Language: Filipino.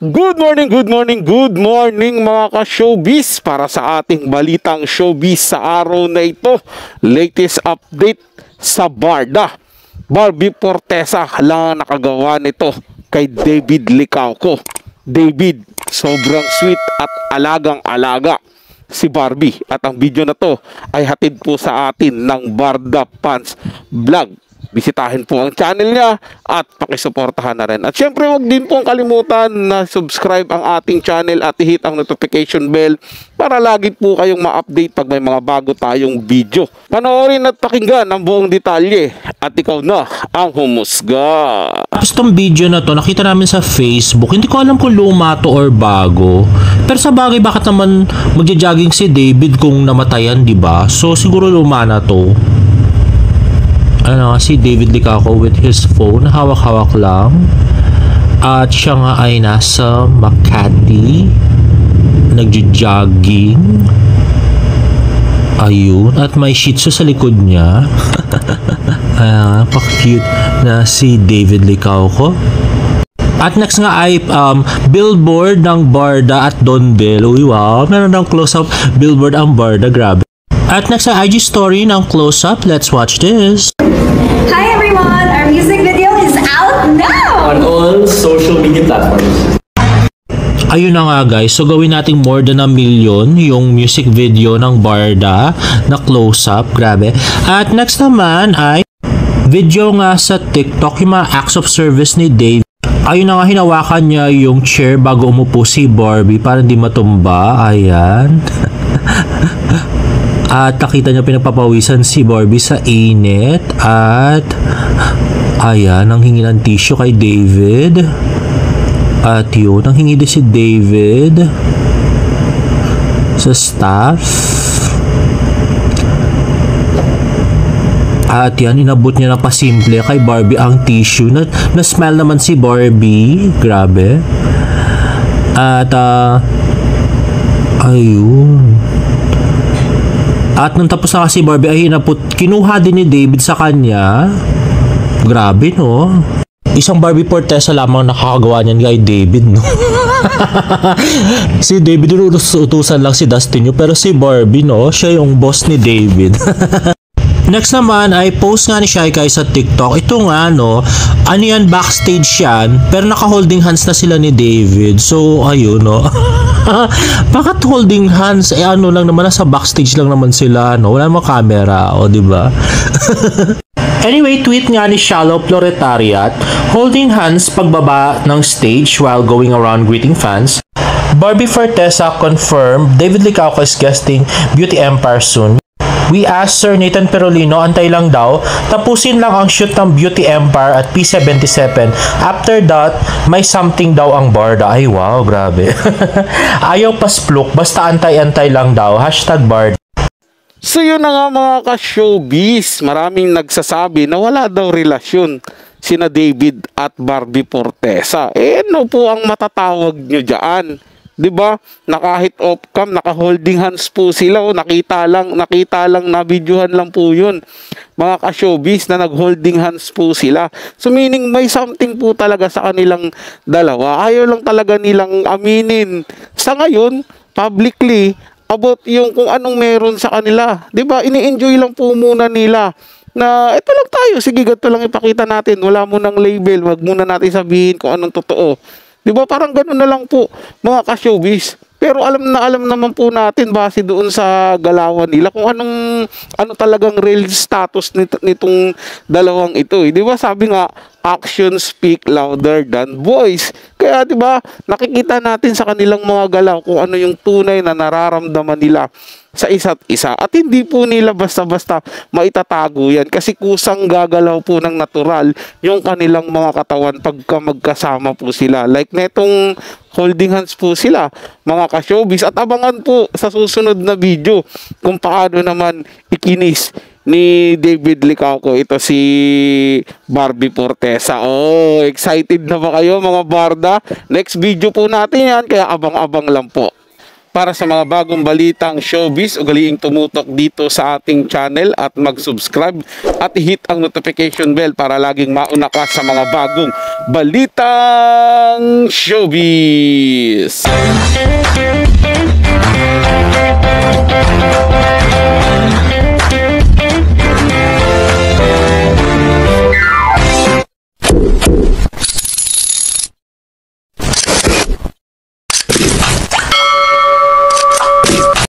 Good morning mga ka-showbiz para sa ating balitang showbiz sa araw na ito. Latest update sa Barda. Barbie Fortesa lang nakagawa nito kay David Licauco. David, sobrang sweet at alagang-alaga si Barbie. At ang video na to ay hatid po sa atin ng Barda Fans Vlog. Bisitahin po ang channel niya at pakisuportahan na rin. At syempre huwag din pong kalimutan na subscribe ang ating channel at i-hit ang notification bell para lagi po kayong ma-update pag may mga bago tayong video. Panoorin at pakinggan ang buong detalye at ikaw na ang humusga. Itong video na to nakita namin sa Facebook. Hindi ko alam kung luma to or bago. Pero sa bagay, bakit naman magja-jogging si David kung namatayan, di ba? So siguro luma na to. Si David Licauco with his phone, hawak-hawak lang. At siya nga ay nasa Makati, nagjo-jogging. Ayun, at may shih tzu sa likod niya. Pa-cute na si David Licauco. At next nga ay billboard ng Barda at Don Bell. Uy, wow, meron ng close-up billboard ang Barda, grabe. At next ay IG story ng close-up. Let's watch this. Hi everyone! Our music video is out now! On all social media platforms. Ayun na nga guys, so gawin nating more than 1 million yung music video ng Barda na close-up, grabe. At next naman ay video nga sa TikTok, yung mga acts of service ni Dave. Ayun na nga, hinawakan niya yung chair bago umupo si Barbie para hindi matumba, ayan. At nakita niya pinagpapawisan si Barbie sa init. At ayan, ang hingi ng tissue kay David. At yun, ang hingi din si David sa staff. At yan, inabot niya na pasimple kay Barbie ang tissue. Na-smile naman si Barbie. Grabe. At ayun. At nung tapos na kasi Barbie ay kinuha din ni David sa kanya. Grabe, no? Isang Barbie Fortesa lamang nakakagawa niyan kay David, no? Si David utusan lang si Dustin yun, pero si Barbie, no? Siya yung boss ni David. Next naman ay post nga ni Shy Kai sa TikTok. Ito nga, no, ano yan, backstage yan, pero naka-holding hands na sila ni David. So, ayun, no. Bakit holding hands? Ano lang naman, nasa backstage lang naman sila, no? Wala namang camera, o, diba? Anyway, tweet nga ni Shallow Proletariat, holding hands pagbaba ng stage while going around greeting fans. Barbie Fortesa confirmed David Licauco is guesting Beauty Empire soon. We asked Sir Nathan Perolino, antay lang daw, tapusin lang ang shoot ng Beauty Empire at P77. After that, may something daw ang Barda. Ay wow, grabe. Ayaw pasplok, basta antay-antay lang daw. #Barda. So yun na nga mga ka-showbiz, maraming nagsasabi na wala daw relasyon sina David at Barbie Fortesa. Ano po ang matatawag nyo dyan? 'Di ba? Na kahit off-cam, naka-holding hands po sila, o nakita lang na videohan lang po 'yun. Mga ka-showbiz na nag-holding hands po sila. So meaning may something po talaga sa kanilang dalawa. Ayaw lang talaga nilang aminin sa ngayon publicly about yung kung anong meron sa kanila. 'Di ba? Ini-enjoy lang po muna nila na ito lang tayo, sige ganito lang ipakita natin. Wala mo ng label, wag muna natin sabihin kung anong totoo. Diba parang gano'n na lang po mga ka-showbiz. Pero alam naman po natin base doon sa galawan nila kung ano talagang real status nitong dalawang ito. Di ba sabi nga, actions speak louder than voice. Kaya di ba nakikita natin sa kanilang mga galaw kung ano yung tunay na nararamdaman nila sa isa't isa. At hindi po nila basta-basta maitatago yan kasi kusang gagalaw po ng natural yung kanilang mga katawan pagka magkasama po sila. Like netong holding hands po sila mga ka-showbiz. At abangan po sa susunod na video kung paano naman ikinis ni David Licauco ito si Barbie Fortesa. Oh, excited na ba kayo mga Barda? Next video po natin yan, kaya abang-abang lang po. Para sa mga bagong balitang showbiz, ugaliing tumutok dito sa ating channel at mag-subscribe at i-hit ang notification bell para laging mauna ka sa mga bagong balitang showbiz.